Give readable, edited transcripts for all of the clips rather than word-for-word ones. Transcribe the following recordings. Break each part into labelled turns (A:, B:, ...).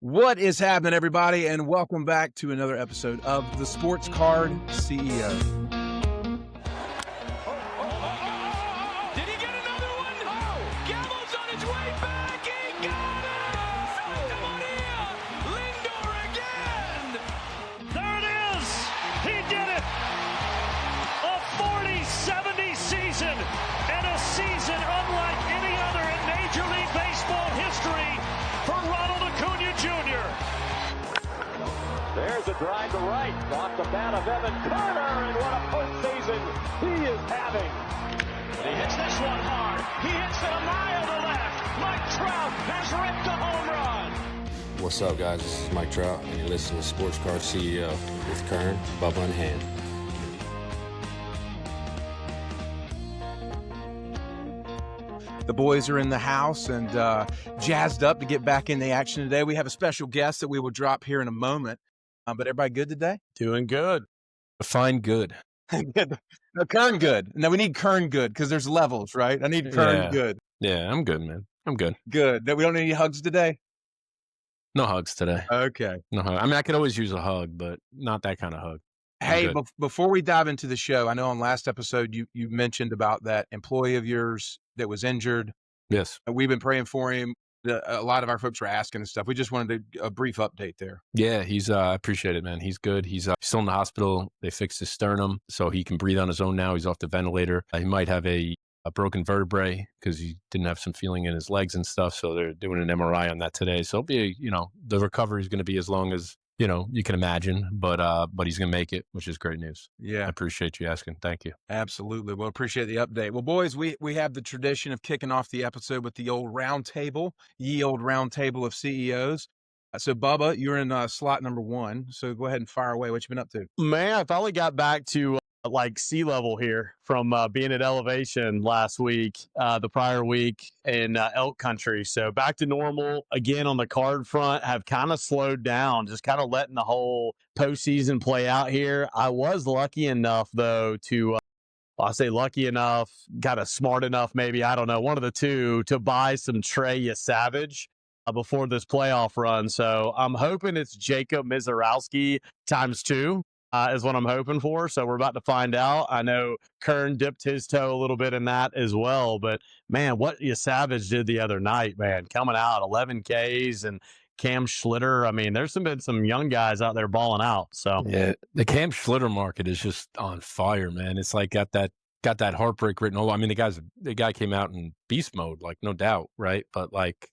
A: What is happening, everybody, and welcome back to another episode of the Sports Card CEO.
B: Did he get another one? Oh, Gallow's on his way back. He got it! Santa Maria! Lindor again!
C: There it is! He did it! A 40-70 season, and a season unlike any other in Major League Baseball history for Ronald Acuna Jr.
D: There's a drive to right, off the bat of Evan Carter, and what a postseason he is having.
C: He hits this one hard. He hits it a mile to left. Mike Trout has ripped a home run.
E: What's up, guys? This is Mike Trout, and you're listening to Sports Card CEO with Kern, Bubba, and Hand.
A: The boys are in the house and jazzed up to get back in the action today. We have a special guest that we will drop here in a moment. But everybody good today?
F: Doing good.
G: Fine good.
A: Good. No, Kern good. No, we need Kern good because there's levels, right? I need Kern good.
G: Yeah, I'm good, man. I'm good.
A: Good. We don't need any hugs today?
G: No hugs today.
A: Okay.
G: No hug. I mean, I could always use a hug, but not that kind of hug.
A: Hey, before we dive into the show, I know on last episode you mentioned about that employee of yours that was injured.
G: Yes.
A: We've been praying for him. A lot of our folks were asking and stuff. We just wanted a brief update there.
G: Yeah, he's. I appreciate it, man. He's good. He's still in the hospital. They fixed his sternum, so he can breathe on his own now. He's off the ventilator. He might have a broken vertebrae because he didn't have some feeling in his legs and stuff. So they're doing an MRI on that today. So it'll be, the recovery is going to be as long as you can imagine, but he's going to make it, which is great news.
A: Yeah.
G: I appreciate you asking. Thank you.
A: Absolutely. Well, appreciate the update. Well, boys, we have the tradition of kicking off the episode with the old round table, ye old round table of CEOs. So, Bubba, you're in slot number 1. So go ahead and fire away. What you been up to?
F: Man, I finally got back to sea level here from being at elevation last week, the prior week in elk country. So back to normal again on the card front. Have kind of slowed down, just kind of letting the whole postseason play out here. I was lucky enough though to I say lucky enough, kind of smart enough, maybe, I don't know, one of the two, to buy some Trey Savage before this playoff run. So I'm hoping it's Jacob Mizorowski ×2. Is what I'm hoping for. So we're about to find out. I know Kern dipped his toe a little bit in that as well. But, man, what Savage did the other night, man, coming out 11 Ks and Cam Schlitter. I mean, there's been some young guys out there balling out. So
G: yeah, the Cam Schlitter market is just on fire, man. It's like got that heartbreak written all. I mean, the guy came out in beast mode, like no doubt, right? But like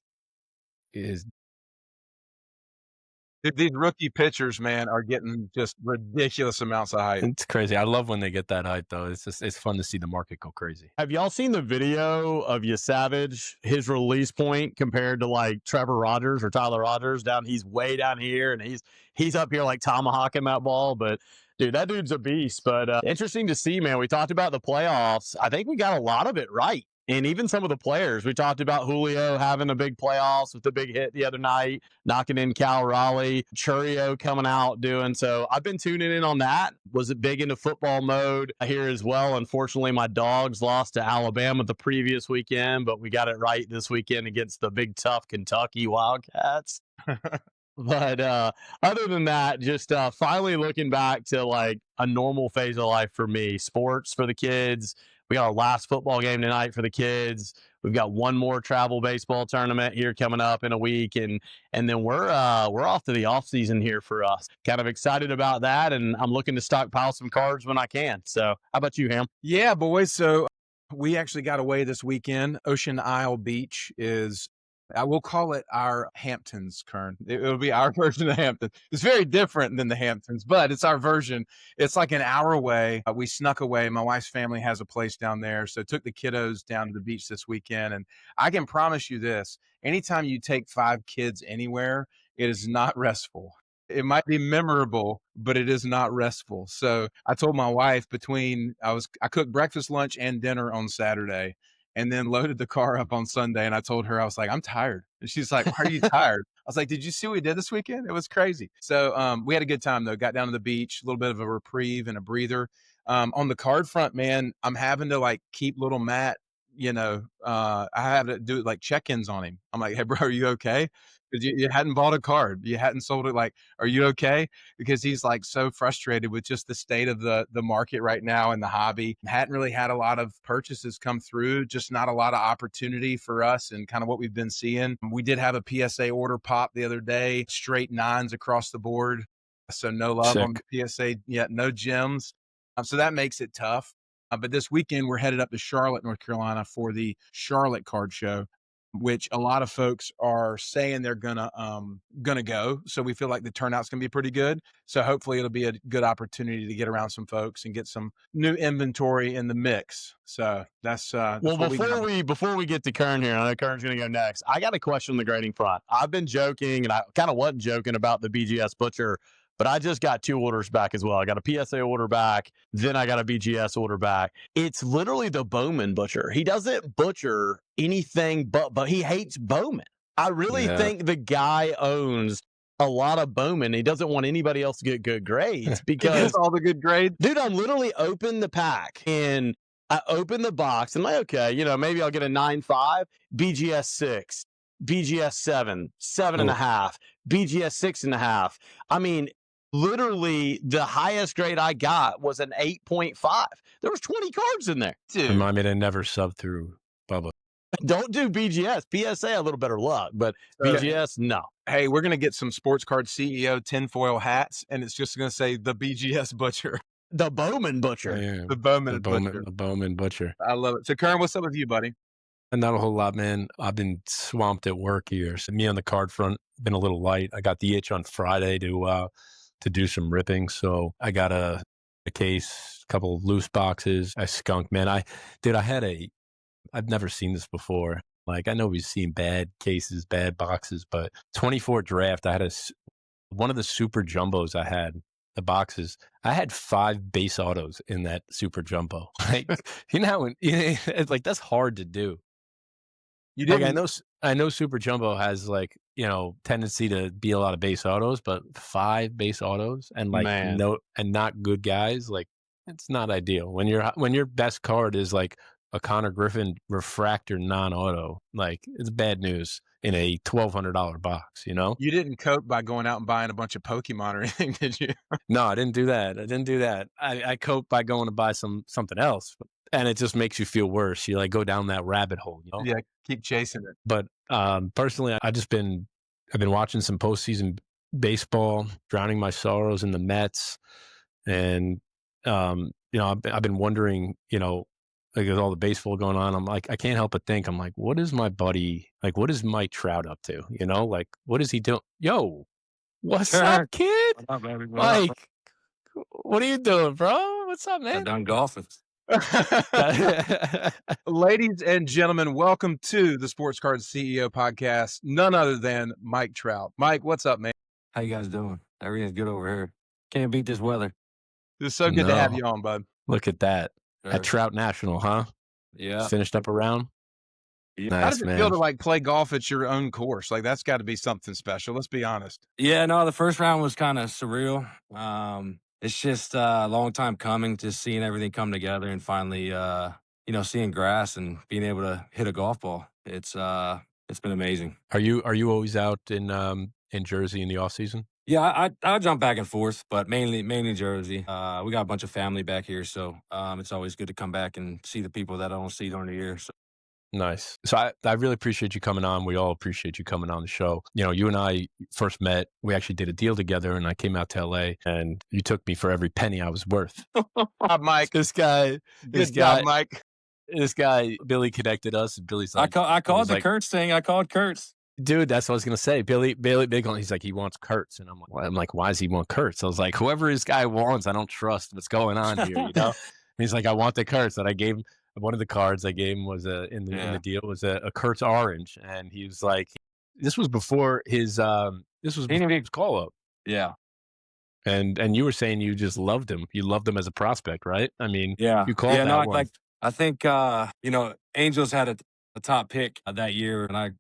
A: These rookie pitchers, man, are getting just ridiculous amounts of hype.
G: It's crazy. I love when they get that hype, though. It's fun to see the market go crazy.
F: have y'all seen the video of Savage, his release point compared to like Trevor Rogers or Tyler Rogers he's way down here and he's up here like tomahawking that ball. But dude, that dude's a beast. But interesting to see, man. We talked about the playoffs. I think we got a lot of it right. And even some of the players, we talked about Julio having a big playoffs with the big hit the other night, knocking in Cal Raleigh, Churio coming out doing. So I've been tuning in on that. Was it big into football mode here as well? Unfortunately, my Dogs lost to Alabama the previous weekend, but we got it right this weekend against the big, tough Kentucky Wildcats. But other than that, just finally looking back to like a normal phase of life for me. Sports for the kids. We got our last football game tonight for the kids. We've got one more travel baseball tournament here coming up in a week, and then we're off to the off season here for us. Kind of excited about that, and I'm looking to stockpile some cards when I can. So, how about you, Ham?
A: Yeah, boys. So we actually got away this weekend. Ocean Isle Beach is, I will call it our Hamptons, Kern. It'll be our version of Hamptons. It's very different than the Hamptons, but it's our version. It's like an hour away. We snuck away. My wife's family has a place down there, so took the kiddos down to the beach this weekend. And I can promise you this, anytime you take 5 kids anywhere, it is not restful. It might be memorable, but it is not restful. So I told my wife I cooked breakfast, lunch, and dinner on Saturday, and then loaded the car up on Sunday. And I told her, I was like, I'm tired. And she's like, why are you tired? I was like, did you see what we did this weekend? It was crazy. So we had a good time, though. Got down to the beach, a little bit of a reprieve and a breather. On the card front, man, I'm having to like keep little Matt I had to do like check-ins on him. I'm like, "Hey, bro, are you okay?" Because you hadn't bought a card, you hadn't sold it. Like, "Are you okay?" Because he's like so frustrated with just the state of the market right now and the hobby. Hadn't really had a lot of purchases come through, just not a lot of opportunity for us and kind of what we've been seeing. We did have a PSA order pop the other day, straight nines across the board. So no love on
G: Sick.
A: the PSA yet, no gems. So that makes it tough. But this weekend, we're headed up to Charlotte, North Carolina for the Charlotte Card Show, which a lot of folks are saying they're gonna go. So we feel like the turnout's gonna be pretty good. So hopefully it'll be a good opportunity to get around some folks and get some new inventory in the mix. So that's
F: Well,
A: what we got.
F: before we get to Kern here, I know Kern's going to go next. I got a question on the grading front. I've been joking, and I kind of wasn't joking about the BGS Butcher, but I just got 2 orders back as well. I got a PSA order back, then I got a BGS order back. It's literally the Bowman Butcher. He doesn't butcher anything but he hates Bowman. I really
G: Yeah.
F: think the guy owns a lot of Bowman. He doesn't want anybody else to get good grades
A: He
F: because
A: gets all the good grades.
F: dude, I'm literally open the pack and I open the box and I'm like, okay, maybe I'll get a 9.5, BGS 6, BGS 7, 7.5, BGS 6.5. I mean, literally the highest grade I got was an 8.5. There was 20 cards in there.
A: Dude,
G: Remind me to never sub through Bubba.
F: Don't do BGS. PSA a little better luck, but
A: So-
F: BGS, no.
A: hey, we're gonna get some sports card CEO tinfoil hats, and it's just gonna say the BGS Butcher,
F: The Bowman Butcher.
G: Yeah.
A: the Bowman Butcher.
G: The Bowman Butcher.
A: I love it. So, Kern, what's up with you, buddy?
G: And not a whole lot, man. I've been swamped at work here. So me on the card front, been a little light. I got the itch on Friday to do some ripping. So I got a case, a couple of loose boxes. I skunked, man. I've never seen this before. Like, I know we've seen bad cases, bad boxes, but 24 draft, I had one of the super jumbos I had, the boxes, I had 5 base autos in that super jumbo. Like, it's like, that's hard to do.
A: You
G: Like,
A: didn't.
G: I know super jumbo has like, tendency to be a lot of base autos, but 5 base autos and like
F: Man.
G: not good guys, like, it's not ideal. When your best card is like a Connor Griffin refractor non-auto, like, it's bad news in a $1,200 box,
A: You didn't cope by going out and buying a bunch of Pokemon or anything, did you?
G: No, I didn't do that. I coped by going to buy something else, and it just makes you feel worse. You like go down that rabbit hole,
A: Yeah, keep chasing it.
G: But personally, I've been watching some postseason baseball, drowning my sorrows in the Mets, and I've been wondering, like, with all the baseball going on, I'm like, I can't help but think, I'm like, what is my buddy, like, what is Mike Trout up to? Like, what is he doing? Yo, what's up, kid?
H: What up, baby?
G: Mike, what are you doing, bro? What's up,
H: I
G: man?
H: done golfing.
A: Ladies and gentlemen, welcome to the Sports Card CEO podcast. None other than Mike Trout. Mike, what's up, man?
H: How you guys doing? Everything's good over here. Can't beat this weather.
A: It's so good to have
G: No.
A: you on, bud.
G: Look at that.
H: Sure.
G: At Trout National, huh?
H: Yeah.
G: Finished up a round.
H: Yeah.
A: How
G: Nice,
A: does it
G: man.
A: feel to like play golf at your own course? Like, that's got to be something special. Let's be honest.
H: Yeah, no, the first round was kind of surreal. It's just a long time coming, just seeing everything come together and finally, seeing grass and being able to hit a golf ball. It's been amazing.
G: Are you always out in Jersey in the off season?
H: Yeah, I jump back and forth, but mainly Jersey. We got a bunch of family back here, so it's always good to come back and see the people that I don't see during the year. So.
G: Nice. So I really appreciate you coming on. We all appreciate you coming on the show. You and I first met. We actually did a deal together, and I came out to LA, and you took me for every penny I was worth.
A: Mike,
G: This guy,
A: good job, Mike.
G: Billy connected us. And Billy's like,
H: I called the
G: like,
H: Kurtz thing. I called Kurtz.
G: dude, that's what I was gonna say. Billy, big on. He's like, he wants Kurtz, and I'm like, why does he want Kurtz? I was like, whoever this guy wants, I don't trust what's going on here. And he's like, I want the Kurtz, and I gave him one of the cards I gave him was in the deal was a Kurtz orange, and he was like, this was before his call up.
H: Yeah.
G: And you were saying you just loved him. You loved him as a prospect, right? I mean,
H: Yeah.
G: you called that one.
H: I think Angels had a top pick that year, and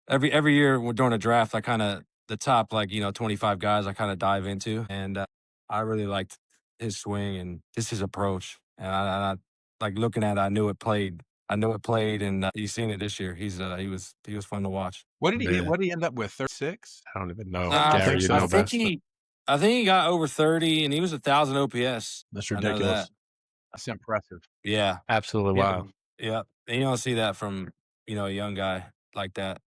H: every year during the draft, I kind of the top 25 guys I kind of dive into, and I really liked his swing and just his approach, and I like looking at it, I knew it played I know it played, and you've seen it this year. He was fun to watch.
A: What did he
G: Yeah.
A: what did he end up with? 36?
G: I don't even know.
H: I
G: Gary,
H: think
G: you
H: I
G: know
H: think
G: best.
H: I think he got over 30, and he was 1,000 OPS.
F: That's
H: I know
F: ridiculous.
H: that.
A: That's impressive.
H: Yeah,
G: Absolutely
H: yeah,
G: wild.
H: yeah. And you don't see that from a young guy like that.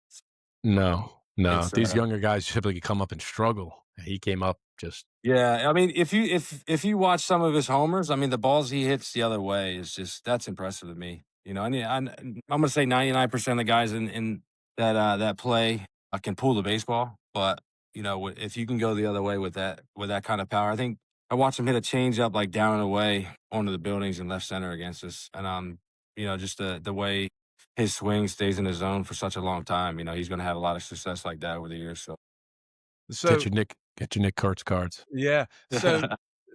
G: No.
H: It's
G: These younger guys typically come up and struggle. He came up just
H: yeah. I mean, if you watch some of his homers, I mean, the balls he hits the other way is just that's impressive to me. I mean, I'm gonna say 99% of the guys in that play can pull the baseball, but if you can go the other way with that kind of power, I think I watched him hit a changeup like down and away onto the buildings in left center against us, and just the way his swing stays in his zone for such a long time, he's gonna have a lot of success like that over the years. So.
A: So
G: get your Nick Kurtz cards.
A: yeah.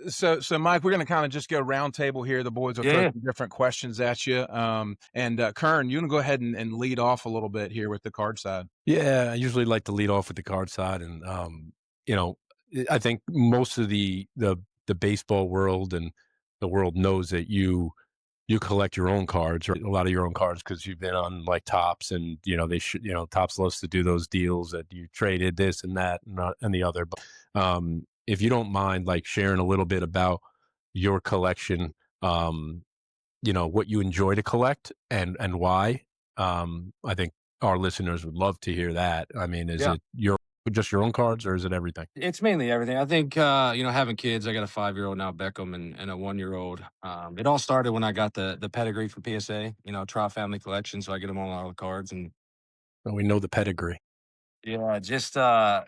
A: So Mike, we're gonna kind of just go round table here. The boys will throw
H: Yeah.
A: some different questions at you. And Kern, you want to go ahead and lead off a little bit here with the card side.
G: Yeah, I usually like to lead off with the card side, and I think most of the baseball world and the world knows that you collect your own cards, or a lot of your own cards, because you've been on like Tops, and they should Tops loves to do those deals that you traded this and that and the other. But if you don't mind, like sharing a little bit about your collection, what you enjoy to collect and why. I think our listeners would love to hear that. I mean, is
H: Yeah.
G: it just your own cards, or is it everything?
H: It's mainly everything. I think, having kids, I got a 5-year-old now, Beckham, and a 1-year-old. It all started when I got the pedigree from PSA, Trout Family Collection. So I get them on all the cards. And
G: And we know the pedigree.
H: yeah, just to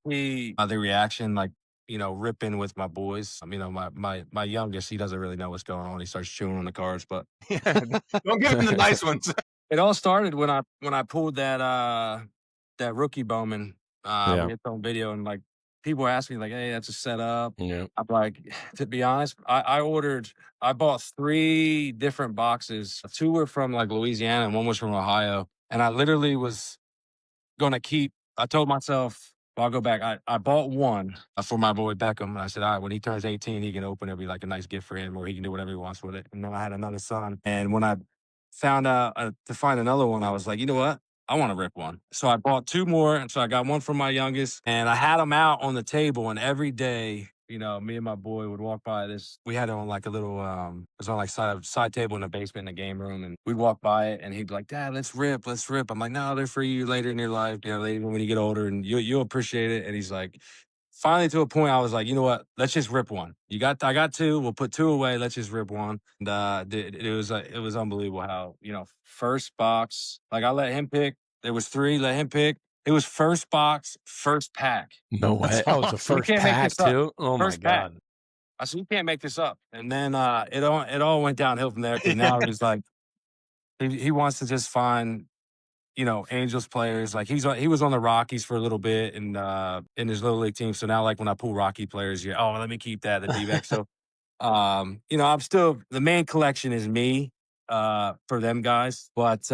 H: see the reaction, like, ripping with my boys. My youngest, he doesn't really know what's going on. He starts chewing on the cards, but
A: Don't give him the nice ones.
H: it all started when I pulled that rookie Bowman.
G: Yeah.
H: We hit on video, and like people were asking me, like, "Hey, that's a setup."
G: Yeah.
H: I'm like, to be honest, I bought 3 different boxes. 2 were from like Louisiana, and 1 was from Ohio. And I literally was gonna keep. I told myself, well, I'll go back. I bought 1 for my boy Beckham, and I said, all right, when he turns 18, he can open it. It'll be like a nice gift for him, or he can do whatever he wants with it. And then I had another son, and when I found out to find another one, I was like, you know what? I want to rip one. So I bought 2 more. And so I got 1 from my youngest, and I had them out on the table. And every day, me and my boy would walk by this. We had it on like a little, it was on like side table in the basement in the game room. And we'd walk by it, and he'd be like, Dad, let's rip. I'm like, no, they're for you later in your life, later when you get older, and you'll appreciate it. And he's like, finally to a point, I was like, you know what? Let's just rip one. I got 2. We'll put 2 away. Let's just rip one. And it was unbelievable how first box. Like I let him pick. There was 3. Let him pick. It was first box, first pack.
G: No way. Oh, it's the first
H: can't make
G: pack
H: this up.
G: too. Oh
H: First
G: my
H: pack.
G: God.
H: I said, you can't make this up. And then it all went downhill from there. Because now he's like, he wants to just find Angels players. Like he was on the Rockies for a little bit and in his little league team. So now like when I pull Rocky players, let me keep that, the D-back. So I'm still, the main collection is me for them guys. But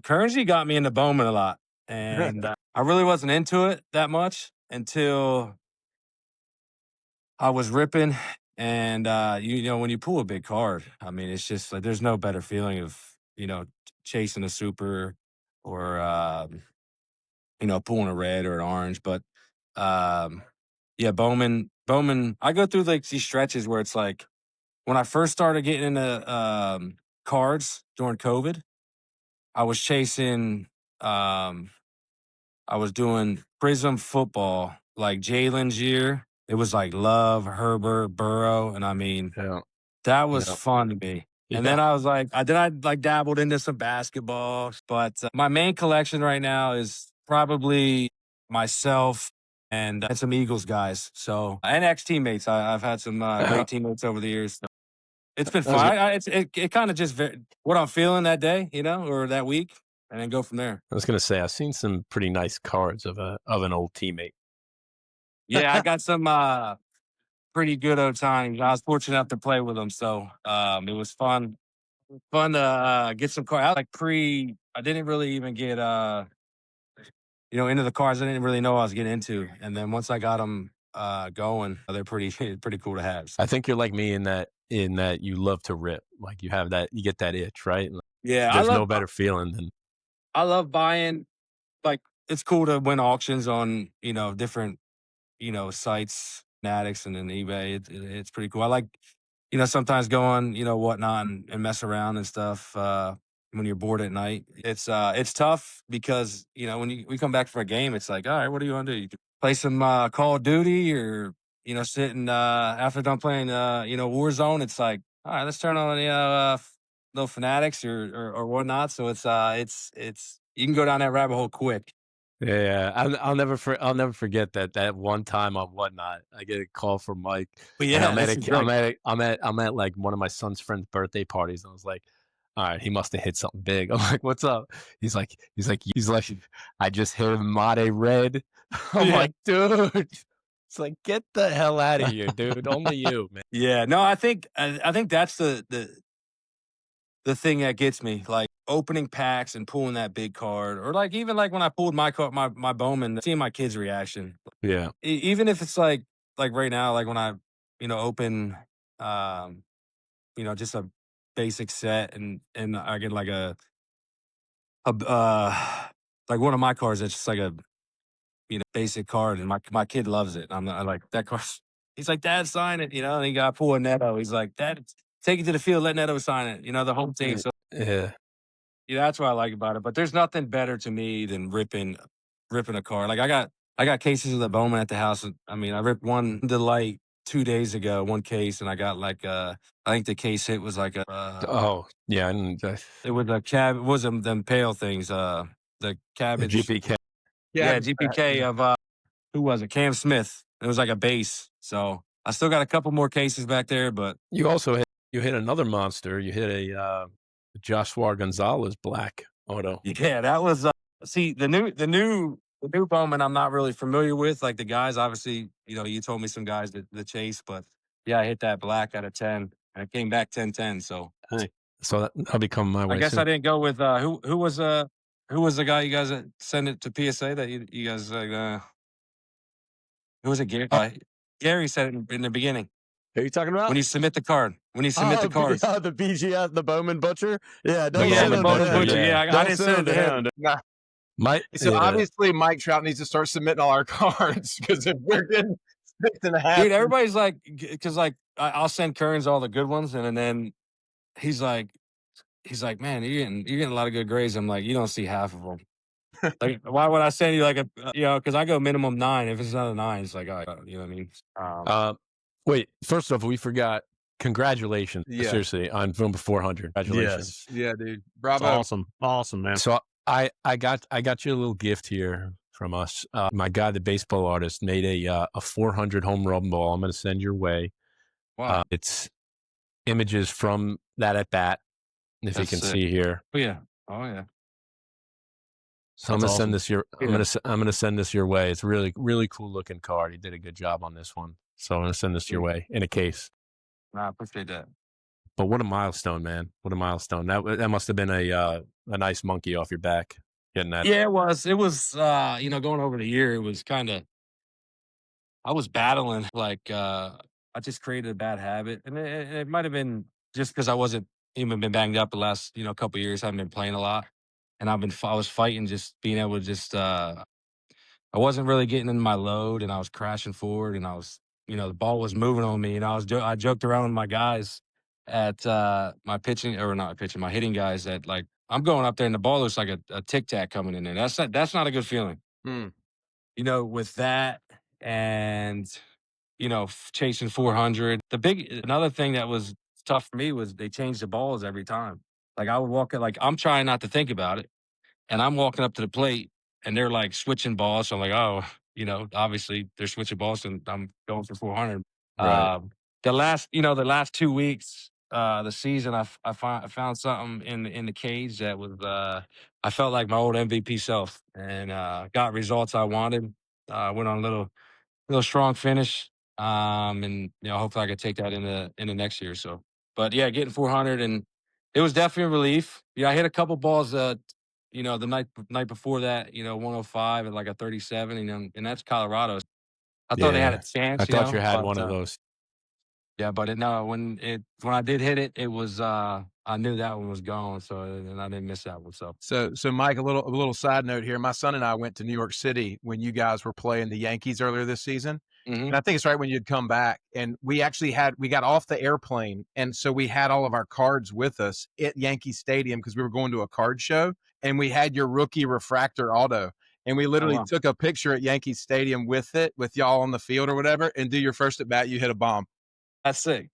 H: currency got me into Bowman a lot. And I really wasn't into it that much until I was ripping. And when you pull a big card, I mean, it's just like there's no better feeling of chasing a super or pulling a red or an orange. But yeah, Bowman. I go through like these stretches where it's like when I first started getting into cards during COVID, I was chasing. I was doing Prism football, like Jalen's year. It was like Love, Herbert, Burrow, and I mean,
G: Yeah.
H: that was
G: Yeah.
H: fun to me. And
G: Yeah.
H: then I was like, I dabbled into some basketball, but my main collection right now is probably myself and some Eagles guys. So and ex teammates. I've had some great teammates over the years. So it's been
G: That was
H: fun. It kind of just what I'm feeling that day, or that week, and then go from there.
G: I was gonna say I've seen some pretty nice cards of an old teammate.
H: Yeah, I got some pretty good old times. I was fortunate enough to play with them, so it was fun. Fun to get some cards. I didn't really even get into the cars. I didn't really know what I was getting into, and then once I got them going, they're pretty cool to have.
G: I think you're like me in that you love to rip. Like you get that itch, right?
H: Yeah,
G: There's no better feeling than
H: I love buying. Like, it's cool to win auctions on different sites, Fanatics, and then eBay. It's pretty cool. I like sometimes go on whatnot and mess around and stuff. When you're bored at night, it's tough because when we come back from a game, it's like, all right, what do you want to do? You can play some Call of Duty, or sitting after done playing Warzone. It's like, all right, let's turn on little Fanatics or whatnot. So it's you can go down that rabbit hole quick.
G: Yeah, I'll never forget that one time on Whatnot, I get a call from Mike,
H: But
G: and
H: yeah, this is great.
G: I'm at like one of my son's friend's birthday parties, and I was like, all right, he must have hit something big. I'm like, what's up? He's like, I just hit a Mate Red. I'm
H: Yeah.
G: like, dude, it's like, get the hell out of here, dude. Only you, man.
H: Yeah, no, I think that's the thing that gets me, like opening packs and pulling that big card, or like even like when I pulled my card, my Bowman, seeing my kids' reaction.
G: Yeah.
H: Even if it's like right now, like when I open um just a basic set, and I get like a like one of my cards that's just like a basic card, and my kid loves it. I like that card. He's like, Dad, sign it, and he got pull a Neto. He's like, Dad, take it to the field, let Neto sign it, the home team. So
G: Yeah.
H: that's what I like about it. But there's nothing better to me than ripping a card. Like I got cases of the Bowman at the house. I mean, I ripped one Delight 2 days ago, one case, and I got like I think the case hit was like
G: Oh, yeah. And
H: it was a cab, it was them pale things, the
G: the
H: cabbage.
G: GPK.
H: Yeah, GPK of who was it? Cam Smith. It was like a base. So I still got a couple more cases back there, but
G: You also hit another monster. You hit a Joshua Gonzalez black auto.
H: yeah, that was see the new Bowman I'm not really familiar with. Like the guys, obviously, you told me some guys that chase, but yeah, I hit that black out of 10 and it came back 10-10. So
G: So that'll be coming my way
H: I guess
G: soon.
H: I didn't go with who was the guy you guys that sent it to PSA that you guys who was it? Gary, Gary said it in the beginning.
F: Who are you talking about?
H: When you submit the card. When you submit the cards.
F: The BGS, the Bowman Butcher. Yeah, don't
H: Yeah,
F: send
H: the
F: it
H: Bowman
F: to him.
H: Butcher. Yeah, I
F: Don't
H: didn't
F: send
H: send it to him.
A: Nah.
G: Yeah.
A: Obviously Mike Trout needs to start submitting all our cards, because if we're getting 6.5,
H: Dude, everybody's like, because like I'll send Kearns all the good ones, and then he's like, man, you're getting a lot of good grades. I'm like, you don't see half of them. Like, why would I send you like a because I go minimum 9. If it's not a 9, it's like, all right, you know what I mean?
G: Wait, first off, we forgot. Congratulations,
A: Yeah.
G: seriously, on film 400. Congratulations.
F: Yes.
A: yeah, dude,
F: It's
A: bravo.
F: awesome, man.
G: So I got you a little gift here from us. My guy, the baseball artist, made a 400 home run ball. I'm going to send your way.
H: Wow.
G: It's images from that at bat, if
H: That's
G: you can
H: sick.
G: see here.
H: Oh yeah. Oh yeah.
G: So I'm
F: That's
G: gonna
F: awesome.
G: send this your.
H: Yeah.
G: I'm gonna send this your way. It's really really cool looking card. He did a good job on this one. So I'm gonna send this your way in a case.
H: I appreciate that.
G: But what a milestone, man! What a milestone. That must have been a nice monkey off your back getting that.
H: Yeah, it was. It was. Going over the year, it was kind of. I was battling like I just created a bad habit, and it might have been just because I wasn't even been banged up the last couple of years. I haven't been playing a lot, and I was fighting just being able to just I wasn't really getting in my load, and I was crashing forward, and I was the ball was moving on me, and I joked around with my guys at my pitching or not pitching my hitting guys that like I'm going up there and the ball looks like a tic tac coming in there. That's not a good feeling.
A: Hmm.
H: With that and chasing 400. Another thing that was tough for me was they changed the balls every time. Like I would walk it, like I'm trying not to think about it, and I'm walking up to the plate, and they're like switching balls. So I'm like, oh, obviously they're switching balls, and I'm going for 400.
G: Right.
H: The last 2 weeks, the season, I found something in the cage that was I felt like my old MVP self, and got results I wanted. Went on a little strong finish. And hopefully I could take that into next year. So, but yeah, getting 400, and it was definitely a relief. Yeah, I hit a couple balls the night before that, 105 at like a 37, and that's Colorado. I thought they had a chance.
G: I thought you had
H: but,
G: one of those.
H: Yeah, but no, when I did hit it, it was I knew that one was gone, so and I didn't miss that one.
A: So Mike, a little side note here. My son and I went to New York City when you guys were playing the Yankees earlier this season. And I think it's right when you'd come back. And we got off the airplane. And so we had all of our cards with us at Yankee Stadium because we were going to a card show. And we had your rookie refractor auto. And we literally took a picture at Yankee Stadium with it, with y'all on the field or whatever. And do your first at bat, you hit a bomb.
H: That's sick.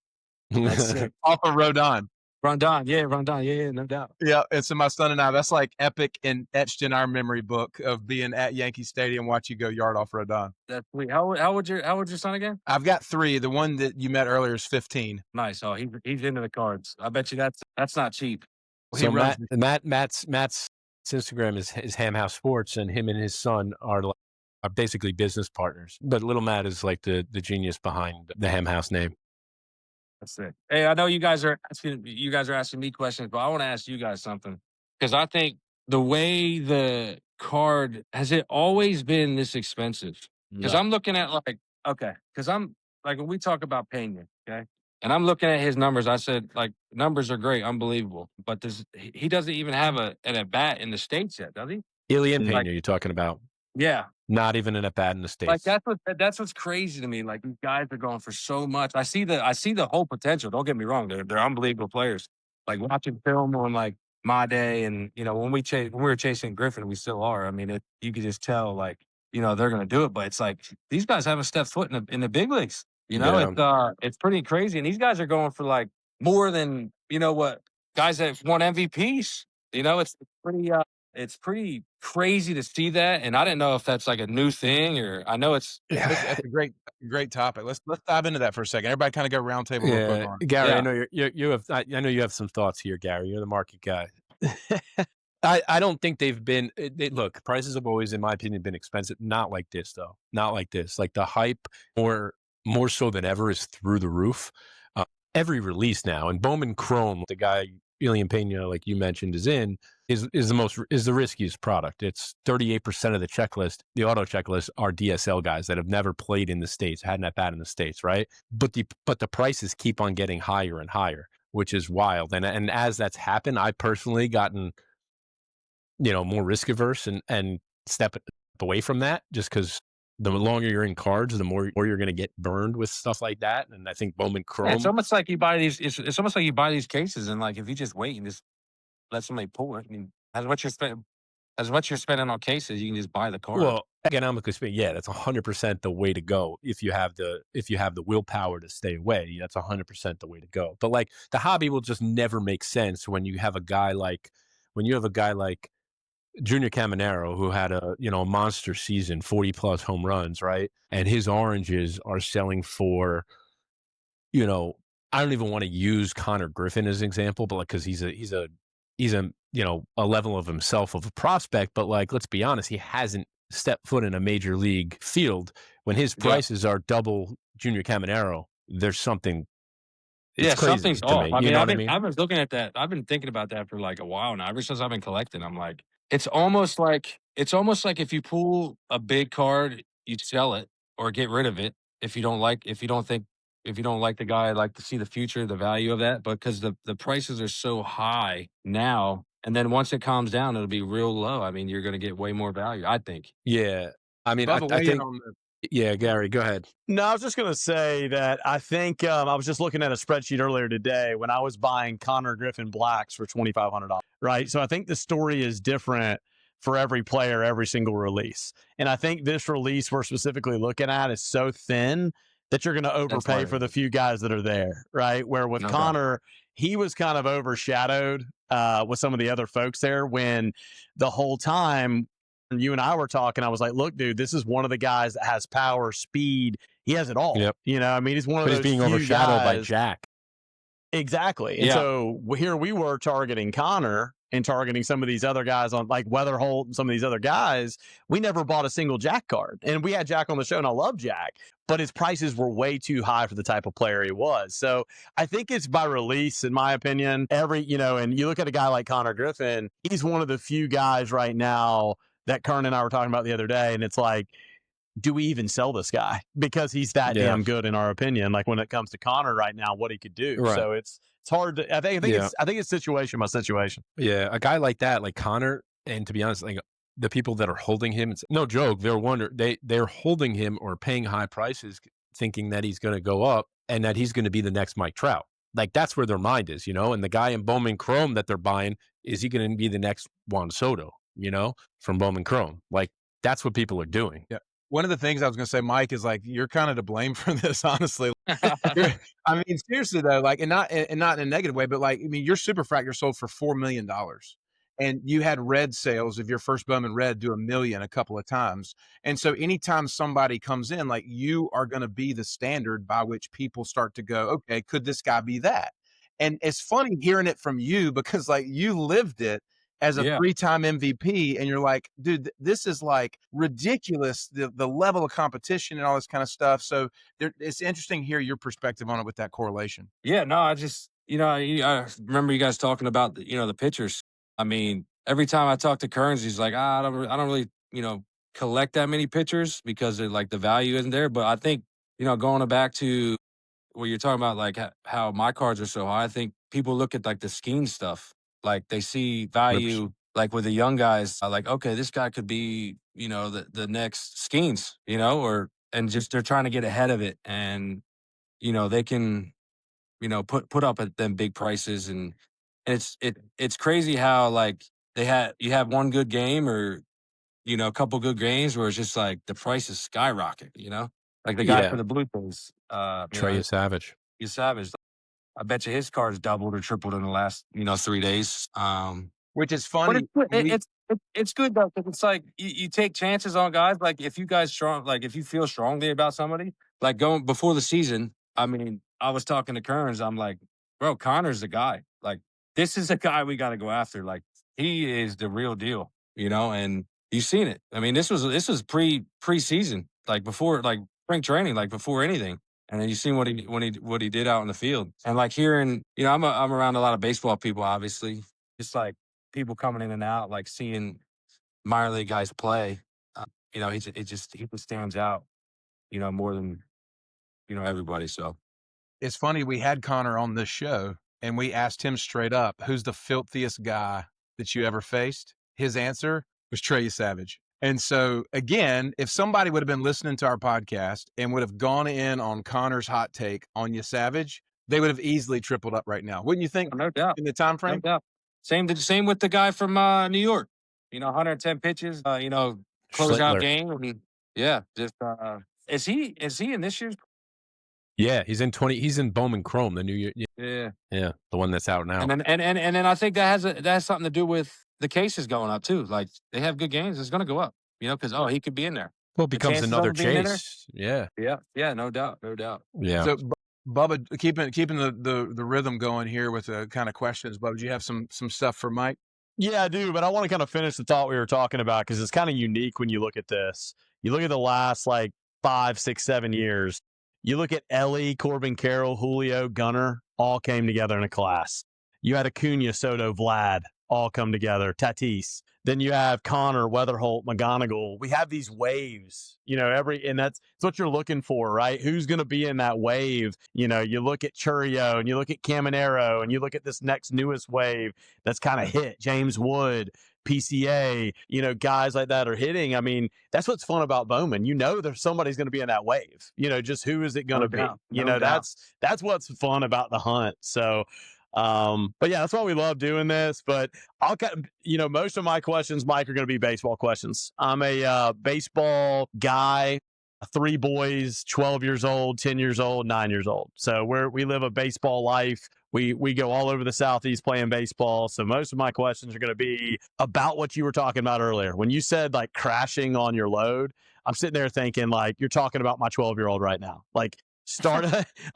H: That's sick.
A: Off of Rodon.
H: Rondon, yeah, no doubt.
A: Yeah, and so my son and I, that's like epic and etched in our memory book of being at Yankee Stadium, watch you go yard off Rodon.
H: That's sweet. How old's your son again?
A: I've got 3. The one that you met earlier is 15.
H: Nice. Oh, he's into the cards. I bet you that's not cheap.
A: Well,
G: So Matt's Instagram is Ham House Sports, and him and his son are basically business partners. But little Matt is like the genius behind the Ham House name.
H: That's it. Hey, I know you guys are asking me questions, but I want to ask you guys something because I think the way the card has it always been this expensive? Because I'm looking at because I'm like when we talk about Pena, okay, and I'm looking at his numbers. I said like numbers are great, unbelievable, but he doesn't even have an at bat in the States yet, does he?
G: Ilian Pena, you're talking about?
H: Yeah.
G: Not even an at bat in the States.
H: Like that's what's crazy to me. Like these guys are going for so much. I see the whole potential. Don't get me wrong. They're unbelievable players. Like watching film on like my day, and when we were chasing Griffin, we still are. I mean, you could just tell like they're gonna do it. But it's like these guys haven't stepped foot in the big leagues. It's pretty crazy. And these guys are going for like more than what guys that won MVPs. It's pretty crazy to see that, and I didn't know if that's like a new thing or I know it's.
A: That's a great topic. Let's dive into that for a second. Everybody, kind of go round table real quick on.
G: Gary, I know I know you have some thoughts here, Gary. You're the market guy. I don't think they've been. Look, prices have always, in my opinion, been expensive. Not like this though. Not like this. Like the hype, more so than ever, is through the roof. Every release now, and Bowman Chrome, the guy Ilian Pena, like you mentioned, is the riskiest product. It's 38% of the checklist. The auto checklist are DSL guys that have never played in the States, hadn't at bat in the States, right? But the prices keep on getting higher and higher, which is wild. And as that's happened, I've personally gotten more risk averse and step away from that, just because the longer you're in cards, the more you're going to get burned with stuff like that. And I think Bowman Chrome.
H: It's almost like you buy these. It's almost like you buy these cases, and like if you just wait and just let somebody pull it, I mean, as much you're spending on cases, you can just buy the card.
G: Well, economically speaking, yeah, that's 100% the way to go. If you have the willpower to stay away, that's 100% the way to go. But like the hobby will just never make sense when you have a guy like Junior Caminero, who had a monster season, 40 plus home runs, right? And his oranges are selling for, I don't even want to use Connor Griffin as an example, but like because he's a level of himself of a prospect, but like let's be honest, he hasn't stepped foot in a major league field. When his prices are double Junior Caminero, there's something. It's crazy
H: something's
G: to
H: off.
G: me.
H: I've been looking at that. I've been thinking about that for like a while now. Ever since I've been collecting, I'm like, it's almost like if you pull a big card, you sell it or get rid of it if you don't like the guy, like to see the future, the value of that. But because the prices are so high now, and then once it calms down, it'll be real low. I mean, you're going to get way more value, I think.
G: Yeah, I mean, I think. Yeah, Gary, go ahead.
F: No, I was just going to say that I think I was just looking at a spreadsheet earlier today when I was buying Connor Griffin Blacks for $2,500, right? So I think the story is different for every player, every single release. And I think this release we're specifically looking at is so thin that you're going to overpay for the few guys that are there, right? Where with Connor, he was kind of overshadowed with some of the other folks there when the whole time you and I were talking, I was like, look, dude, this is one of the guys that has power, speed. He has it all.
G: Yep.
F: I mean, he's one of those
G: being
F: few
G: overshadowed
F: guys.
G: by Jack.
F: Exactly. And so here we were targeting Connor and targeting some of these other guys on like Weatherholt and some of these other guys. We never bought a single Jack card. And we had Jack on the show, and I love Jack, but his prices were way too high for the type of player he was. So I think it's by release, in my opinion. And you look at a guy like Connor Griffin, he's one of the few guys right now that Kern and I were talking about the other day, and it's like, do we even sell this guy? Because he's that damn good in our opinion. Like when it comes to Connor right now, what he could do.
G: Right.
F: So it's It's hard to. I think
G: Yeah.
F: it's situation by situation.
G: Yeah, a guy like that, like Connor, and to be honest, like the people that are holding him, it's no joke. They're holding him or paying high prices, thinking that he's going to go up and that he's going to be the next Mike Trout. Like that's where their mind is, you know. And the guy in Bowman Chrome that they're buying, is he going to be the next Juan Soto, you know, from Bowman Chrome? Like that's what people are doing.
A: Yeah. One of the things I was going to say, Mike, is like you're kind of to blame for this, honestly. I mean, seriously though, like, and not in a negative way, but like, I mean, your super fractor sold for $4 million, and you had red sales of your first Bowman Red do $1 million a couple of times. And so, anytime somebody comes in, like you are going to be the standard by which people start to go, okay, could this guy be that? And it's funny hearing it from you because like you lived it as a
H: Yeah.
A: 3-time MVP, and you're like, dude, this is like ridiculous, the level of competition and all this kind of stuff. So it's interesting to hear your perspective on it with that correlation.
H: Yeah, no, I just, I remember you guys talking about, the pitchers. I mean, every time I talk to Kearns, he's like, I don't really, collect that many pitchers because like the value isn't there. But I think, going back to what you're talking about, like how my cards are so high, I think people look at like the scheme stuff, like they see
G: 100%.
H: value, like with the young guys, like, okay, this guy could be, the next Skeens, and just they're trying to get ahead of it. And, they can, put up at them big prices, and it's crazy how like you have one good game or a couple good games where it's just like the prices skyrocket, like the guy
G: Yeah,
H: for the Blue Jays,
G: Trey Savage.
H: he's Savage. I bet you his card's doubled or tripled in the last 3 days.
A: Which is
H: But
A: funny.
H: it's good though, 'cause it's like you take chances on guys. Like if you guys if you feel strongly about somebody, like going before the season. I mean, I was talking to Kearns. I'm like, bro, Connor's the guy. Like this is a guy we got to go after. Like he is the real deal, And you've seen it. I mean, this was preseason, like before, like spring training, like before anything. And then you seen what he did out in the field, and like hearing, I'm around a lot of baseball people, obviously, just like people coming in and out, like seeing minor league guys play. He just stands out, more than everybody. So
A: It's funny, we had Connor on this show, and we asked him straight up, "Who's the filthiest guy that you ever faced?" His answer was Trey Savage. And so, again, if somebody would have been listening to our podcast and would have gone in on Connor's hot take on Savage, they would have easily tripled up right now. Wouldn't you think,
H: no doubt,
A: in the time
H: no
A: frame?
H: doubt. Same with the guy from New York. 110 pitches. Closeout
G: Schlittler.
H: game. I mean, yeah, just is he in this year's?
G: Yeah, he's in Bowman Chrome, the new year.
H: Yeah.
G: Yeah, the one that's out now.
H: And then I think that has something to do with the cases going up too. Like they have good games, it's going to go up. Because he could be in there.
G: Well, it becomes
H: chances
G: another
H: of him being in there?
G: chase. Yeah,
H: Yeah, no doubt, no doubt.
G: yeah.
A: So, Bubba, keeping the rhythm going here with the kind of questions. Bubba, do you have some stuff for Mike?
F: Yeah, I do, but I want to kind of finish the thought we were talking about because it's kind of unique when you look at this. You look at the last like 5, 6, 7 years. You look at Ellie, Corbin Carroll, Julio, Gunnar, all came together in a class. You had Acuna, Soto, Vlad, all come together. Tatis. Then you have Connor, Weatherholt, McGonigal. We have these waves, and that's what you're looking for, right? Who's going to be in that wave? You look at Churio and you look at Caminero and you look at this next newest wave that's kind of hit. James Wood, PCA, guys like that are hitting. I mean, that's what's fun about Bowman. There's somebody's going to be in that wave. Just who is it going to be?
H: No doubt.
F: That's what's fun about the hunt. So, but yeah, that's why we love doing this. But most of my questions, Mike, are going to be baseball questions. I'm a baseball guy. 3 boys, 12 years old, 10 years old, 9 years old. So we live a baseball life. We go all over the Southeast playing baseball. So most of my questions are going to be about what you were talking about earlier. When you said like crashing on your load, I'm sitting there thinking like you're talking about my 12-year-old right now. Like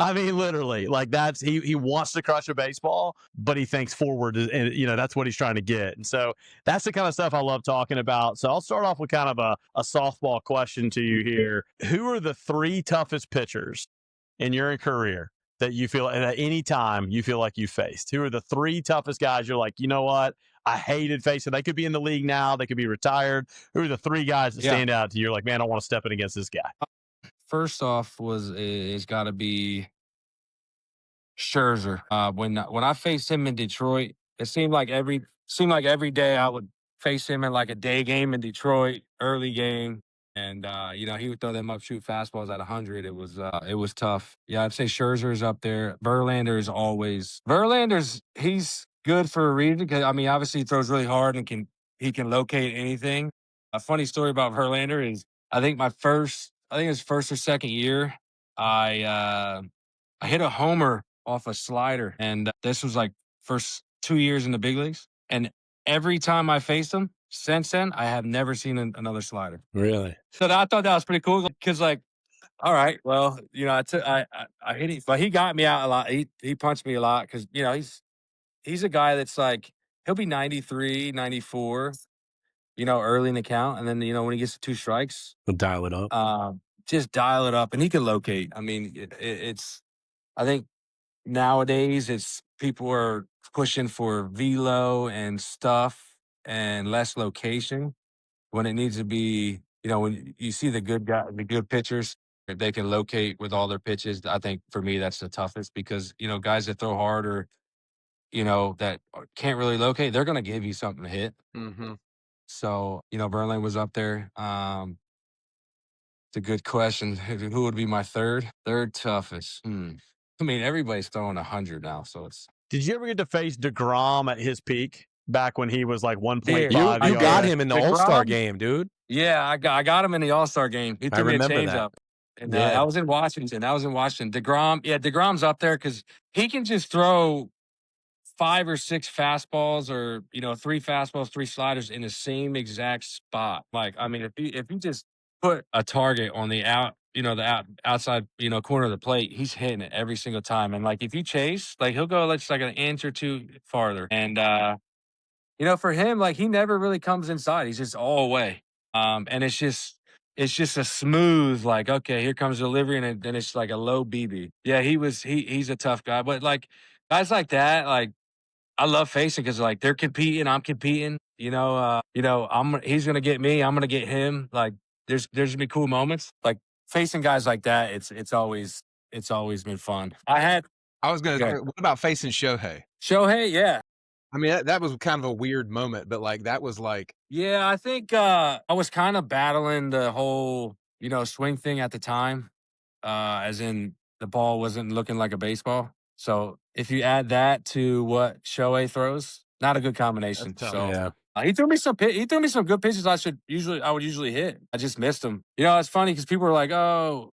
F: I mean, literally, like that's he wants to crush a baseball, but he thinks forward, and that's what he's trying to get. And so that's the kind of stuff I love talking about. So I'll start off with kind of a softball question to you here. Who are the 3 toughest pitchers in your career that you feel at any time you feel like you faced? Who are the 3 toughest guys you're like, you know what? I hated facing. They could be in the league now. They could be retired. Who are the 3 guys that stand out to you? You're like, man, I don't want to step in against this guy.
H: First off, it's got to be Scherzer. When I faced him in Detroit, it seemed like every day I would face him in like a day game in Detroit, early game, and he would throw them up, shoot fastballs at 100. It was tough. Yeah, I'd say Scherzer is up there. Verlander's he's good for a reason because I mean obviously he throws really hard and he can locate anything. A funny story about Verlander is I think his first or second year, I hit a homer off a slider, and this was like first 2 years in the big leagues. And every time I faced him since then, I have never seen another slider.
G: Really?
H: So I thought that was pretty cool because, like, all right, well, I hit it, but he got me out a lot. He punched me a lot because he's a guy that's like he'll be 93, 94, early in the count, and then when he gets to two strikes,
G: We'll dial it up.
H: just dial it up, and he can locate. I mean, it's I think nowadays it's people are pushing for velo and stuff and less location when it needs to be, when you see the good pitchers, if they can locate with all their pitches, I think for me that's the toughest because, guys that throw hard or, that can't really locate, they're going to give you something to hit.
A: Mm-hmm.
H: So, Verlander was up there. It's a good question. Who would be my third? Third toughest. I mean, everybody's throwing 100 now, so it's.
F: Did you ever get to face DeGrom at his peak back when he was like 1.5?
G: You got him in the
H: DeGrom?
G: All-Star game, dude.
H: Yeah, I got him in the All-Star game. He threw me a changeup. And I was in Washington. DeGrom's up there because he can just throw 5 or 6 fastballs or 3 fastballs, 3 sliders in the same exact spot. Like, I mean, if you just put a target on the outside corner of the plate, he's hitting it every single time. And like if you chase, like he'll go like an inch or two farther. And for him, like he never really comes inside. He's just all away. And it's just a smooth, like, okay, here comes delivery, and then it's like a low BB. Yeah, he's a tough guy. But like guys like that, like I love facing because like they're competing, I'm competing. He's gonna get me, I'm gonna get him. Like there's gonna be cool moments. Like facing guys like that, it's always been fun.
A: I was gonna say, what about facing Shohei?
H: Shohei, yeah.
A: I mean, that was kind of a weird moment, but like that was like.
H: Yeah, I think I was kind of battling the whole swing thing at the time, as in the ball wasn't looking like a baseball. So if you add that to what Shohei throws, not a good combination. So
G: Yeah.
H: he threw me some good pitches I would usually hit. I just missed them. It's funny because people are like, oh,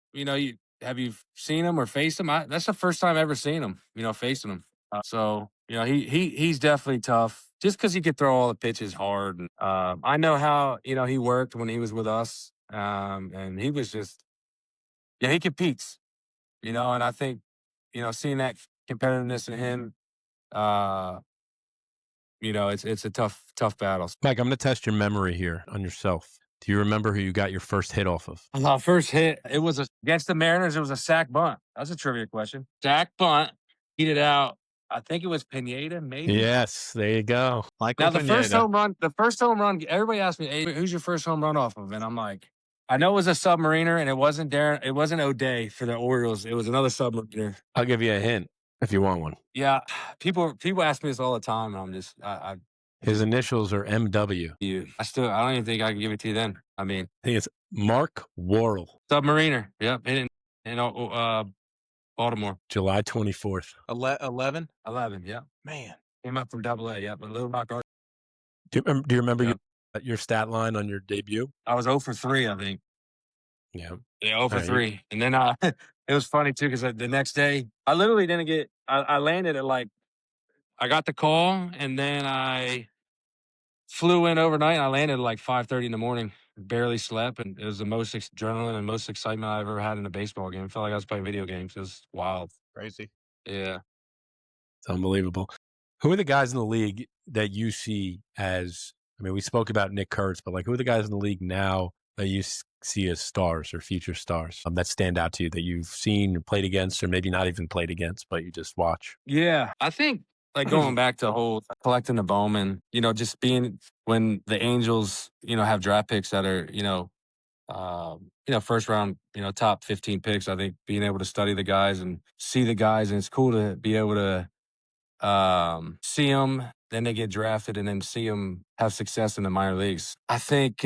H: have you seen him or faced him? That's the first time I ever seen him. Facing him. So he's definitely tough just because he could throw all the pitches hard. And, I know how he worked when he was with us, and he was just he competes. And I think seeing that competitiveness in him, it's a tough battle.
G: Mike, I'm going to test your memory here on yourself. Do you remember who you got your first hit off of?
H: First hit, it was against the Mariners. It was a sack bunt. That's a trivia question. Sack bunt, beat it out. I think it was Pineda, maybe.
G: Yes, there you go.
H: Now the first home run. Everybody asked me, "Hey, who's your first home run off of?" And I'm like, I know it was a submariner, and it wasn't O'Day for the Orioles. It was another submariner.
G: I'll give you a hint if you want one.
H: Yeah, people ask me this all the time, and I'm just
G: His initials are MW.
H: I don't even think I can give it to you then. I mean,
G: I think it's Mark Worrell.
H: submariner. Yep, in Baltimore.
G: July 24th.
A: 11?
H: 11. Yeah,
A: Man.
H: came up from Double-A. Yeah, but Little Rock.
G: Do you remember
H: Yeah.
G: your stat line on your debut?
H: I was 0 for 3, I think.
G: Yeah.
H: Yeah, 0 for
G: Right.
H: 3. And then it was funny too because the next day I literally didn't get. I landed at like I got the call and then I flew in overnight. And I landed at like 5:30 in the morning. Barely slept, and it was the most adrenaline and most excitement I've ever had in a baseball game. I felt like I was playing video games. It was wild.
A: Crazy.
H: Yeah.
G: It's unbelievable. Who are the guys in the league that you see as, I mean, we spoke about Nick Kurtz, but like who are the guys in the league now that you see as stars or future stars that stand out to you that you've seen or played against or maybe not even played against, but you just watch?
H: Yeah. I think like going back to whole collecting the Bowman, just being when the Angels, have draft picks that are, first round, top 15 picks. I think being able to study the guys and see the guys, and it's cool to be able to see them, then they get drafted, and then see them have success in the minor leagues. I think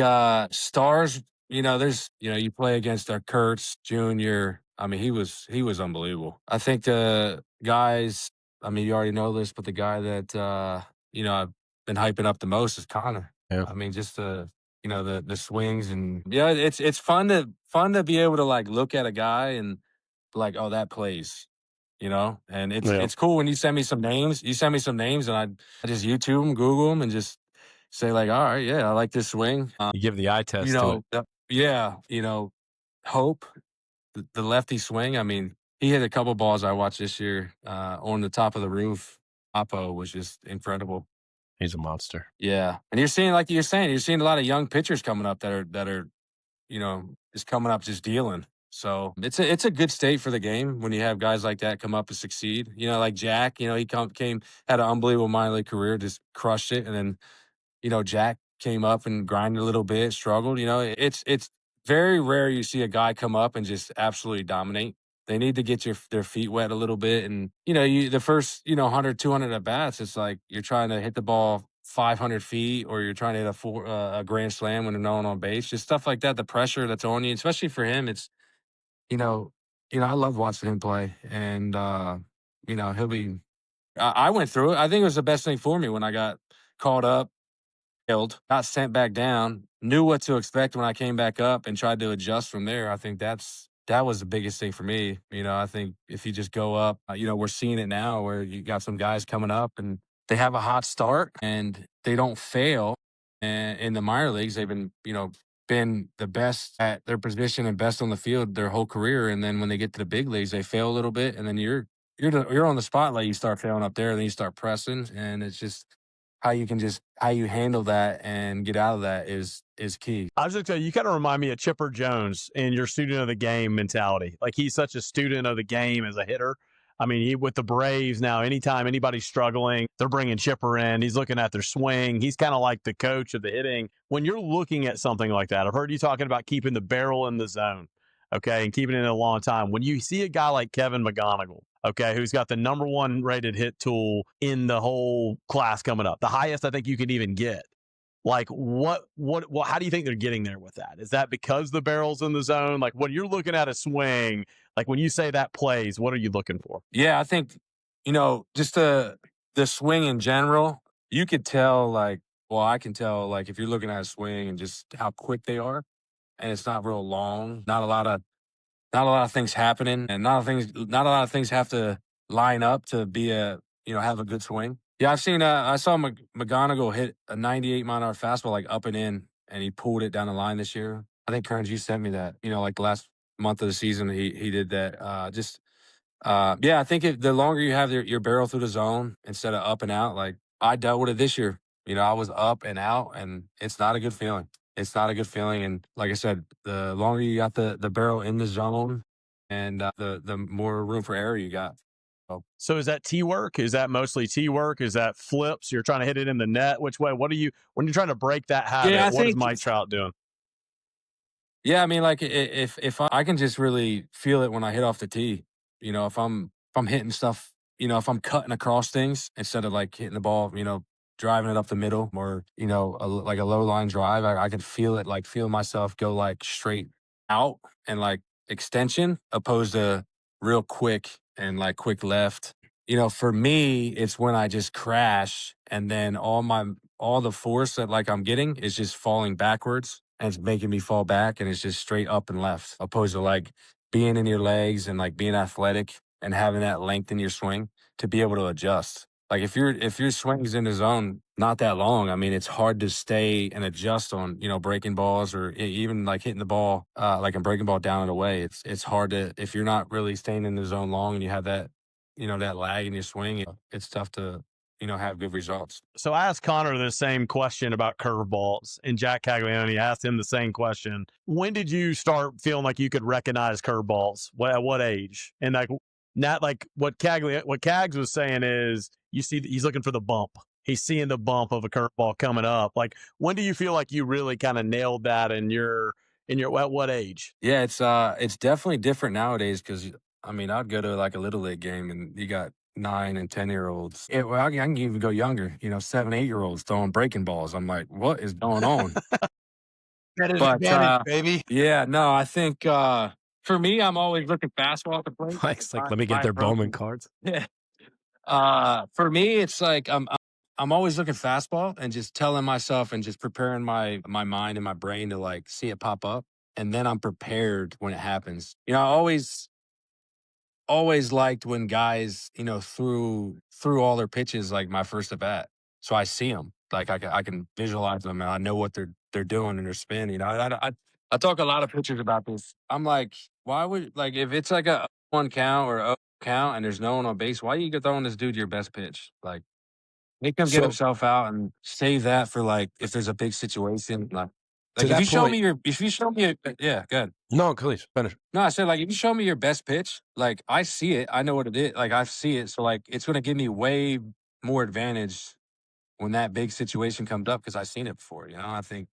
H: stars, there's, you play against Kurtz Jr. I mean, he was unbelievable. I think the guys, I mean, you already know this, but the guy that I've been hyping up the most is Connor.
G: Yeah.
H: I mean, just the swings, and yeah, it's fun to be able to like look at a guy and like, oh, that plays. And it's cool when you send me some names. You send me some names, and I just YouTube them, Google them, and just say like, all right, yeah, I like this swing.
G: You give the eye test to it.
H: Yeah, Hope, the lefty swing. I mean, he hit a couple balls I watched this year on the top of the roof. Oppo was just incredible.
G: He's a monster.
H: Yeah, and you're seeing, like you're saying, you're seeing a lot of young pitchers coming up that are just coming up just dealing. So it's a good state for the game when you have guys like that come up and succeed. Like Jack, he came, had an unbelievable minor league career, just crushed it, and then Jack came up and grinded a little bit, struggled. It's very rare you see a guy come up and just absolutely dominate. They need to get their feet wet a little bit, and the first 100, 200 at bats, it's like you're trying to hit the ball 500 feet, or you're trying to hit a grand slam when there's no one on base, just stuff like that. The pressure that's on you, especially for him, it's I love watching him play, and he'll be. I went through it. I think it was the best thing for me when I got called up, got sent back down, knew what to expect when I came back up, and tried to adjust from there. I think that was the biggest thing for me. I think if you just go up, we're seeing it now where you got some guys coming up and they have a hot start and they don't fail. And in the minor leagues, they've been the best at their position and best on the field their whole career. And then when they get to the big leagues, they fail a little bit, and then you're on the spotlight. You start failing up there, and then you start pressing, and it's just how you handle that and get out of that is key.
F: I was just going to tell you, you kind of remind me of Chipper Jones in your student of the game mentality. Like, he's such a student of the game as a hitter. I mean, with the Braves now, anytime anybody's struggling, they're bringing Chipper in. He's looking at their swing. He's kind of like the coach of the hitting. When you're looking at something like that, I've heard you talking about keeping the barrel in the zone, okay, and keeping it in a long time. When you see a guy like Kevin McGonigal, okay, who's got the number one rated hit tool in the whole class coming up, the highest I think you could even get. Like, what, how do you think they're getting there with that? Is that because the barrel's in the zone? Like, when you're looking at a swing, like when you say that plays, what are you looking for?
H: Yeah, I think, just the swing in general, you could tell, I can tell, if you're looking at a swing and just how quick they are, and it's not real long, not a lot of things happening, and not a lot of things have to line up to be have a good swing. Yeah, I saw McGonigal hit a 98 mile an hour fastball, up and in, and he pulled it down the line this year. I think, Kearns, you sent me that, the last month of the season, he did that. I think the longer you have your barrel through the zone instead of up and out, I dealt with it this year. I was up and out, and it's not a good feeling. It's not a good feeling. And like I said, the longer you got the barrel in the zone, and the more room for error you got.
F: So is that tee work? Is that mostly tee work? Is that flips? You're trying to hit it in the net? Which way? When you're trying to break that habit, what is Mike Trout doing?
H: Yeah, I mean, if I can just really feel it when I hit off the tee, if I'm hitting stuff, if I'm cutting across things instead of hitting the ball, driving it up the middle, or like a low line drive, I can feel it, feel myself go straight out and extension, opposed to real quick and quick left. For me, it's when I just crash, and then all the force that I'm getting is just falling backwards, and it's making me fall back, and it's just straight up and left, opposed to being in your legs and being athletic and having that length in your swing to be able to adjust. If your swing is in the zone not that long, I mean, it's hard to stay and adjust on, breaking balls, or even hitting the ball, and breaking ball down and away. It's hard to, if you're not really staying in the zone long and you have that, that lag in your swing, it's tough to, have good results.
F: So I asked Connor the same question about curveballs, and Jack Caglione asked him the same question. When did you start feeling like you could recognize curveballs? At what age? And not what Cags was saying is, you see, he's looking for the bump. He's seeing the bump of a curveball coming up. When do you feel like you really kind of nailed that in your at what age?
H: Yeah, it's definitely different nowadays because I mean, I'd go to like a little league game and you got 9 and 10-year-olds. Yeah, well, I can even go younger. 7, 8-year-olds throwing breaking balls. I'm like, what is going on?
A: That is
H: But
A: advantage, baby.
H: yeah, no, I think for me, I'm always looking fastball at the plate.
G: Mike's like,
H: My-
G: let me get
H: my
G: their
H: approach
G: Bowman
H: is-
G: cards.
H: Yeah. For me, it's like I'm always looking fastball and just telling myself and just preparing my mind and my brain to like see it pop up, and then I'm prepared when it happens. I always liked when guys threw all their pitches like my first at bat, so I see them like I can visualize them and I know what they're doing and their spin. I talk a lot of pitchers about this. I'm like, why would like if it's like a one count or a count and there's no one on base, why are you throwing this dude your best pitch? Like make him get
G: So
H: himself out and save that for like if there's a big situation.
G: to
H: Like
G: that point,
H: if you show me yeah, good.
G: no, please finish.
H: No, I said like if you show me your best pitch, like I see it, I know what it is. Like I see it, so like it's gonna give me way more advantage when that big situation comes up because I've seen it before. I think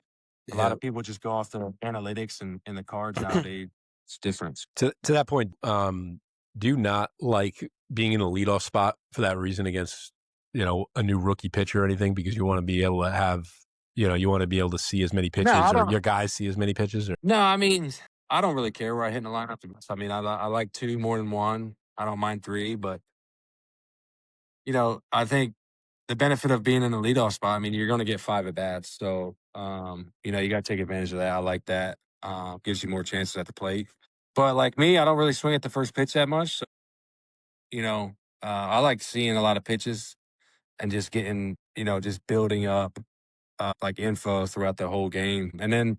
H: a lot
G: Yeah.
H: of people just go off the analytics and the cards nowadays. It's different.
G: To that point, do you not like being in a leadoff spot for that reason against a new rookie pitcher or anything because you want to be able to have you want to be able to see as many pitches
H: I
G: or
H: don't.
G: your guys see as many pitches or
H: No, I mean I don't really care where I hit in the lineup. I mean I like two more than one. I don't mind three, but I think the benefit of being in the leadoff spot, I mean, you're going to get 5 at bats. So, you got to take advantage of that. I like that. Gives you more chances at the plate. But like me, I don't really swing at the first pitch that much. So, I like seeing a lot of pitches and just getting, just building up like info throughout the whole game. And then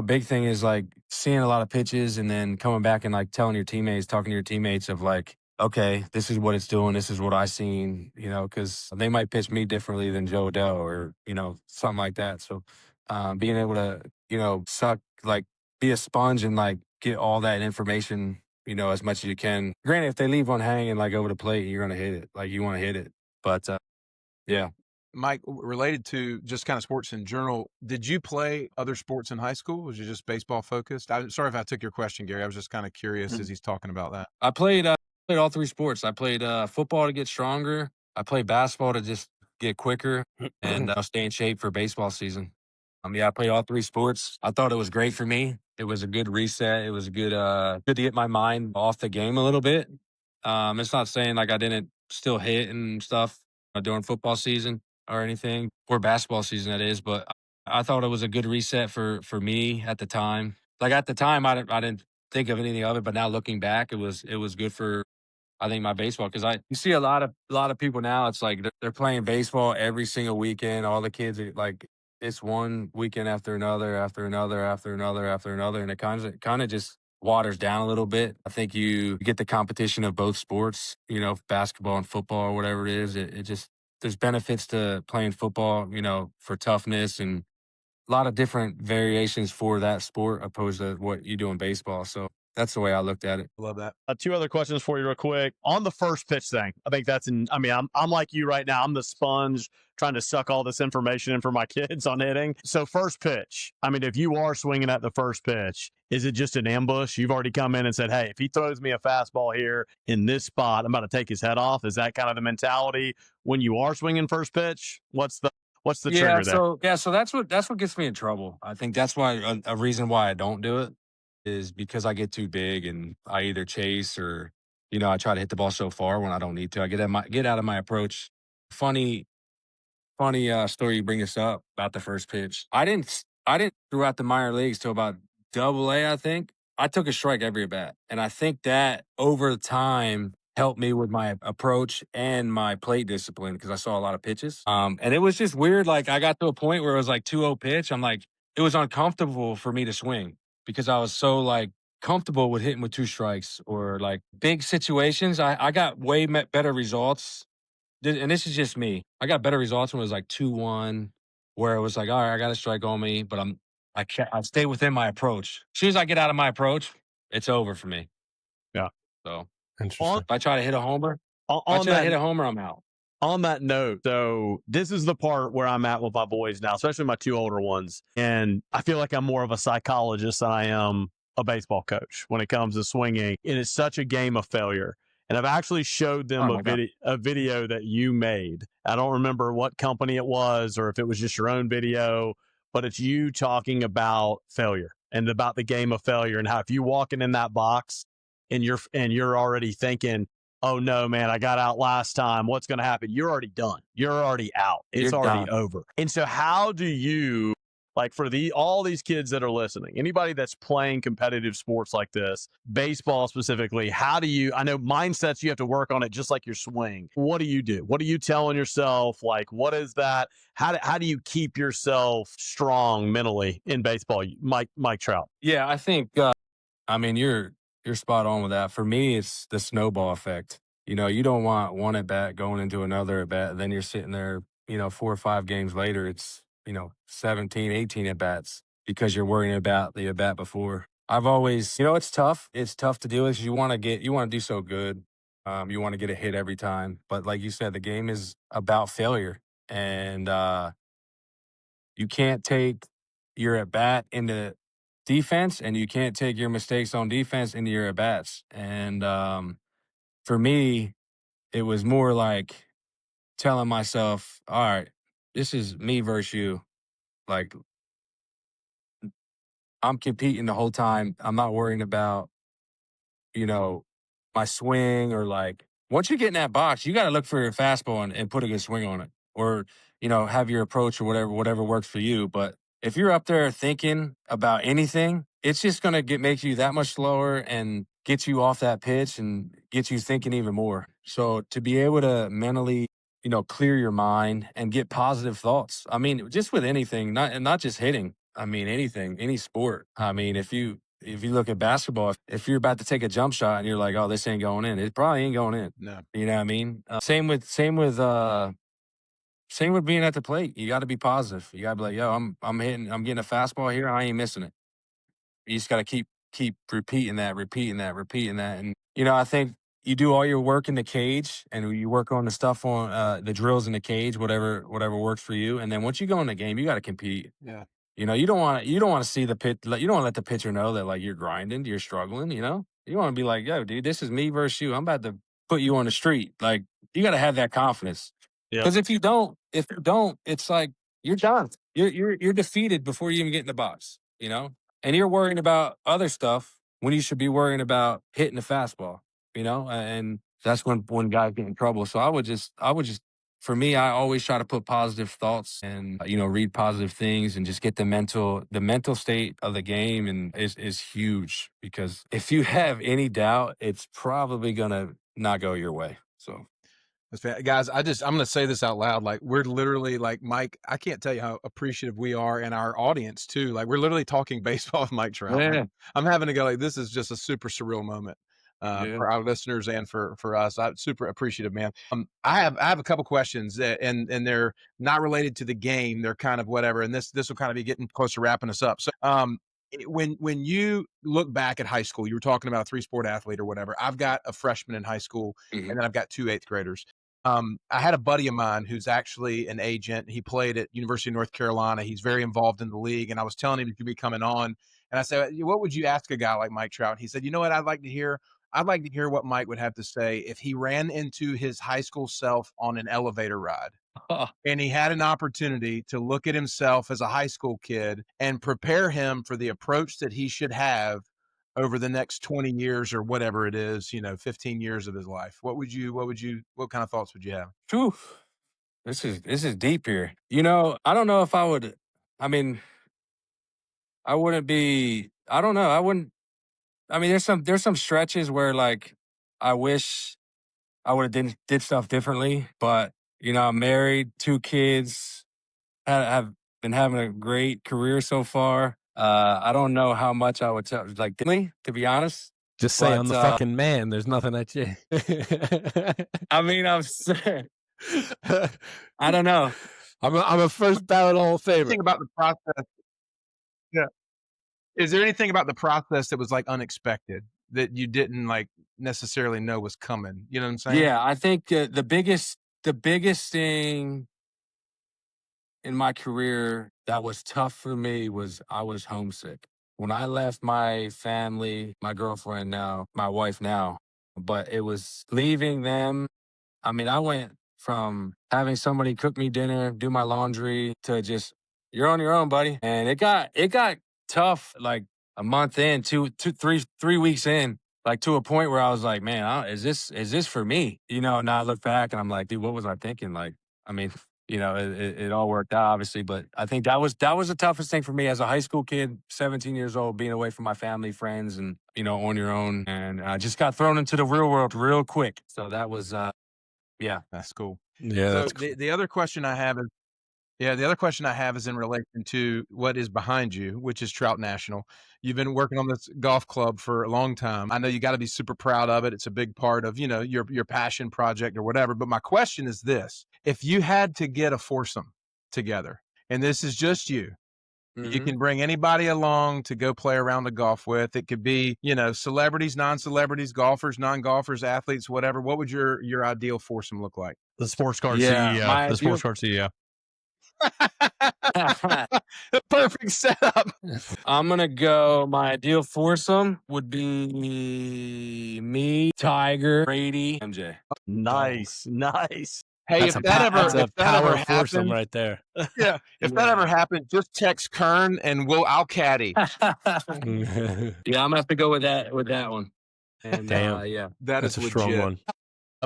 H: big thing is like seeing a lot of pitches and then coming back and like telling your teammates, talking to your teammates of like, okay, this is what it's doing. This is what I seen, because they might pitch me differently than Joe Adele or, something like that. So being able to, suck, like be a sponge and like get all that information, as much as you can. Granted, if they leave one hanging like over the plate, you're going to hit it. Like you want to hit it. But yeah.
A: Mike, related to just kind of sports in general, did you play other sports in high school? Was you just baseball focused? I'm sorry if I took your question, Gary. I was just kind of curious as he's talking about that.
H: I played all 3 sports. I played football to get stronger. I played basketball to just get quicker and stay in shape for baseball season. Yeah, I played all 3 sports. I thought it was great for me. It was a good reset. It was good to get my mind off the game a little bit. It's not saying like I didn't still hit and stuff during football season or anything, or basketball season that is, but I thought it was a good reset for me at the time. Like at the time, I didn't think of anything of it, but now looking back, it was good for I think my baseball because you see a lot of people now. It's like they're playing baseball every single weekend. All the kids are like it's one weekend after another, after another, after another, after another, and it kind of just waters down a little bit. I think you get the competition of both sports, basketball and football or whatever it is. It just there's benefits to playing football, for toughness and a lot of different variations for that sport opposed to what you do in baseball. So that's the way I looked at it.
A: Love that.
F: 2 other questions for you real quick. On the first pitch thing, I think I'm like you right now. I'm the sponge trying to suck all this information in for my kids on hitting. So first pitch, I mean, if you are swinging at the first pitch, is it just an ambush? You've already come in and said, hey, if he throws me a fastball here in this spot, I'm about to take his head off. Is that kind of the mentality when you are swinging first pitch? What's the trigger there?
H: So that's what gets me in trouble. I think that's why a reason why I don't do it is because I get too big and I either chase or I try to hit the ball so far when I don't need to. I get out of my approach. Funny story you bring this up about the first pitch. I didn't throughout the minor leagues till about Double A. I think I took a strike every at bat, and I think that over time helped me with my approach and my plate discipline because I saw a lot of pitches. And it was just weird. Like I got to a point where it was like 2-0 pitch. I'm like, it was uncomfortable for me to swing because I was so like comfortable with hitting with 2 strikes or like big situations. I got way better results. And this is just me. I got better results when it was like 2-1, where it was like, all right, I got a strike on me, but I stay within my approach. As soon as I get out of my approach, it's over for me.
F: Yeah.
H: So
G: Interesting.
H: if I try to hit a homer,
F: On
H: hit
F: that,
H: a homer, I'm out.
F: On that note, so this is the part where I'm at with my boys now, especially my two older ones. And I feel like I'm more of a psychologist than I am a baseball coach when it comes to swinging. It is such a game of failure. And I've actually showed them a video that you made. I don't remember what company it was or if it was just your own video, but it's you talking about failure and about the game of failure and how if you walking in that box and you're already thinking, oh no, man, I got out last time. What's going to happen? You're already done. You're already out. It's
H: You're
F: already
H: done.
F: over. And so how do you, like for all these kids that are listening, anybody that's playing competitive sports like this, baseball specifically, how do you, I know mindsets, you have to work on it just like your swing. What do you do? What are you telling yourself? Like, what is that? How do you keep yourself strong mentally in baseball? Mike Trout.
H: Yeah, I think, I mean, you're spot on with that. For me, it's the snowball effect. You know, you don't want one at bat going into another at bat. Then you're sitting there, 4 or 5 games later, it's, 17, 18 at bats because you're worrying about the at bat before. I've always, it's tough. It's tough to do this. You want to do so good. You want to get a hit every time. But like you said, the game is about failure. And you can't take your at bat into defense, and you can't take your mistakes on defense into your at bats. And for me, it was more like telling myself, "All right, this is me versus you. Like I'm competing the whole time. I'm not worrying about you know, my swing or like once you get in that box, you got to look for your fastball and put a good swing on it, or have your approach or whatever works for you. But if you're up there thinking about anything, it's just gonna make you that much slower and get you off that pitch and get you thinking even more. So to be able to mentally, clear your mind and get positive thoughts. I mean, just with anything, not just hitting. I mean, anything, any sport. I mean, if you look at basketball, if you're about to take a jump shot and you're like, "Oh, this ain't going in," it probably ain't going in.
A: No.
H: You know what I mean? Same with being at the plate. You got to be positive. You got to be like, "Yo, I'm getting a fastball here. I ain't missing it." You just got to keep repeating that, and I think you do all your work in the cage, and you work on the stuff on the drills in the cage, whatever works for you, and then once you go in the game, you got to compete.
A: Yeah.
H: You don't want to see the pitch. You don't want to let the pitcher know that like you're grinding, you're struggling. You want to be like, "Yo, dude, this is me versus you. I'm about to put you on the street." Like you got to have that confidence.
F: Yep.
H: Because if you don't, it's like you're done. You're defeated before you even get in the box. And you're worrying about other stuff when you should be worrying about hitting the fastball. And that's when guys get in trouble. So I would just for me, I always try to put positive thoughts and read positive things and just get the mental state of the game and is huge because if you have any doubt, it's probably gonna not go your way. So
A: Guys, I'm going to say this out loud. Like, we're literally like, Mike, I can't tell you how appreciative we are and our audience too. Like, we're literally talking baseball with Mike Trout.
H: Yeah.
A: I'm having to go like, this is just a super surreal moment for our listeners and for us. I'm super appreciative, man. I have a couple questions and they're not related to the game. They're kind of whatever. And this will kind of be getting close to wrapping us up. So, when you look back at high school, you were talking about a 3-sport athlete or whatever. I've got a freshman in high school, and then I've got 2 8th graders. I had a buddy of mine who's actually an agent. He played at University of North Carolina. He's very involved in the league. And I was telling him he could be coming on. And I said, what would you ask a guy like Mike Trout? He said, you know what I'd like to hear? I'd like to hear what Mike would have to say if he ran into his high school self on an elevator ride. And he had an opportunity to look at himself as a high school kid and prepare him for the approach that he should have over the next 20 years or whatever it is, 15 years of his life. What kind of thoughts would you have?
H: Phew. This is deep here. I don't know if I would. I mean, I wouldn't be. I don't know. I wouldn't. I mean, there's some stretches where like I wish I would have did stuff differently. But I'm married, 2 kids, have been having a great career so far. I don't know how much I would tell, like, to be honest.
G: Just say I'm the fucking man. There's nothing that you.
H: I mean, I'm saying, I don't know.
G: I'm a first ballot Hall of Famer.
A: Think about the process. Yeah. Is there anything about the process that was like unexpected that you didn't like necessarily know was coming? You know what I'm saying?
H: Yeah, I think the biggest the biggest thing in my career that was tough for me was I was homesick. When I left my family, my girlfriend now, my wife now, but it was leaving them. I mean, I went from having somebody cook me dinner, do my laundry, to just, you're on your own, buddy. And it got tough like a month in, 3 weeks in, like to a point where I was like, man, is this for me? Now I look back and I'm like, dude, what was I thinking? Like, I mean, it all worked out obviously, but I think that was the toughest thing for me as a high school kid, 17 years old, being away from my family, friends, and on your own, and I just got thrown into the real world real quick. So that was yeah.
A: That's cool.
G: Yeah,
A: So
G: that's
A: the other question I have is, the other question I have is in relation to what is behind you, which is Trout National. You've been working on this golf club for a long time. I know you got to be super proud of it. It's a big part of, your passion project or whatever. But my question is this: if you had to get a foursome together, and this is just you, you
H: Mhm.
A: can bring anybody along to go play around the golf with. It could be, celebrities, non-celebrities, golfers, non-golfers, athletes, whatever. What would your ideal foursome look like?
F: The sports card
H: Yeah,
F: CEO.
H: my
F: The
H: ideal.
F: sports card CEO.
A: The perfect setup.
H: I'm gonna go. My ideal foursome would be me, Tiger, Brady, MJ.
F: Nice.
A: Hey,
G: that's a power foursome
A: happened,
G: right there.
A: yeah, if that ever happened, just text Kern and I'll caddy.
H: Yeah, I'm gonna have to go with that one. And
G: Damn.
H: yeah,
A: That
G: That's
A: is
G: a strong
A: legit.
G: one.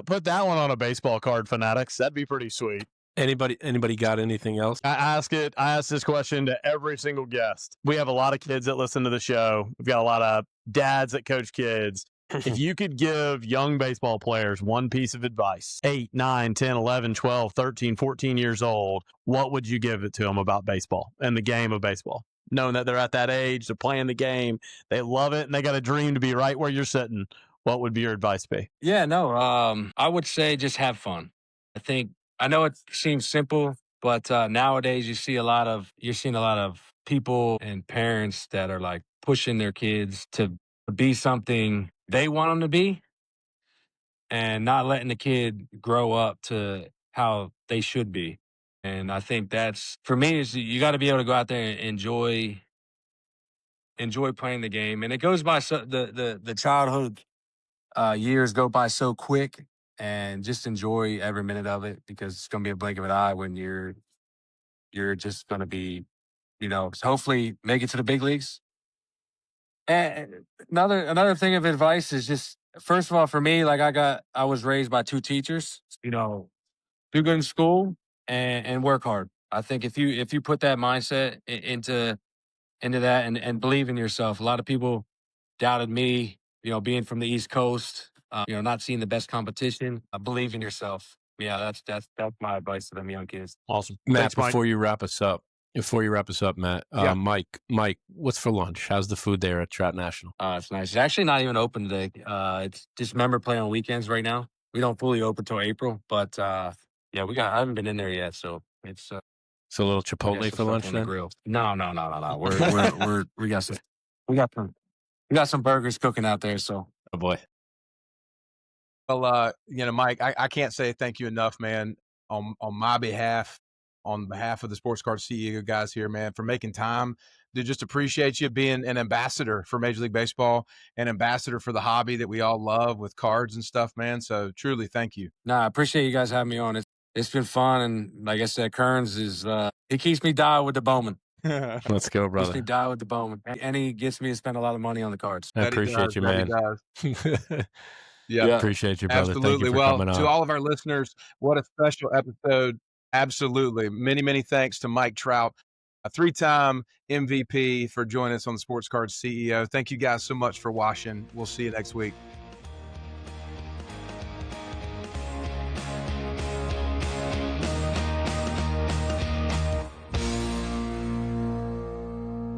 F: Put that one on a baseball card, Fanatics. That'd be pretty sweet.
G: Anybody got anything else?
F: I ask this question to every single guest. We have a lot of kids that listen to the show. We've got a lot of dads that coach kids. If you could give young baseball players one piece of advice, 8, 9, 10, 11, 12, 13, 14 years old, what would you give it to them about baseball and the game of baseball? Knowing that they're at that age, they're playing the game, they love it, and they got a dream to be right where you're sitting. What would your advice be?
H: yeah. No, I would say just have fun. I know it seems simple, but nowadays you're seeing a lot of people and parents that are like pushing their kids to be something they want them to be, and not letting the kid grow up to how they should be. And I think that's, for me, is you got to be able to go out there and enjoy playing the game. And it goes by the childhood years go by so quick, and just enjoy every minute of it, because it's going to be a blink of an eye when you're just going to be, hopefully make it to the big leagues. And another thing of advice is just, first of all, for me, like I was raised by two teachers, do good in school and work hard. I think if you put that mindset into that, and believe in yourself. A lot of people doubted me, being from the East Coast, not seeing the best competition. Believe in yourself. Yeah, that's my advice to them young kids.
F: Awesome.
G: Matt,
F: Thanks, Mike.
G: before you wrap us up, Matt,
A: Yeah.
G: Mike, what's for lunch? How's the food there at Trout National?
H: It's nice. It's actually not even open today. It's just member play on weekends right now. We don't fully open till April, but yeah, I haven't been in there yet, so it's
G: So a little
H: I got
G: Chipotle
H: some
G: for
H: stuff
G: lunch
H: on the
G: then?
H: grill. No. We got some burgers cooking out there. So
G: Oh boy.
A: Well, Mike, I can't say thank you enough, man, on my behalf, on behalf of the Sports Card CEO guys here, man, for making time. To just appreciate you being an ambassador for Major League Baseball, an ambassador for the hobby that we all love with cards and stuff, man. So truly, thank you.
H: I appreciate you guys having me on. It's been fun, and like I said, Kearns is he keeps me dialed with the Bowman.
G: Let's go,
H: Keeps
G: brother.
H: me dialed with the Bowman, and he gets me to spend a lot of money on the cards.
G: I appreciate you, man.
A: Yeah,
G: Appreciate you, brother.
A: absolutely.
G: Thank you for
A: Well,
G: coming
A: to
G: on.
A: all of our listeners, what a special episode. Absolutely. Many, many thanks to Mike Trout, a 3-time MVP, for joining us on the Sports Cards CEO. Thank you guys so much for watching. We'll see you next week.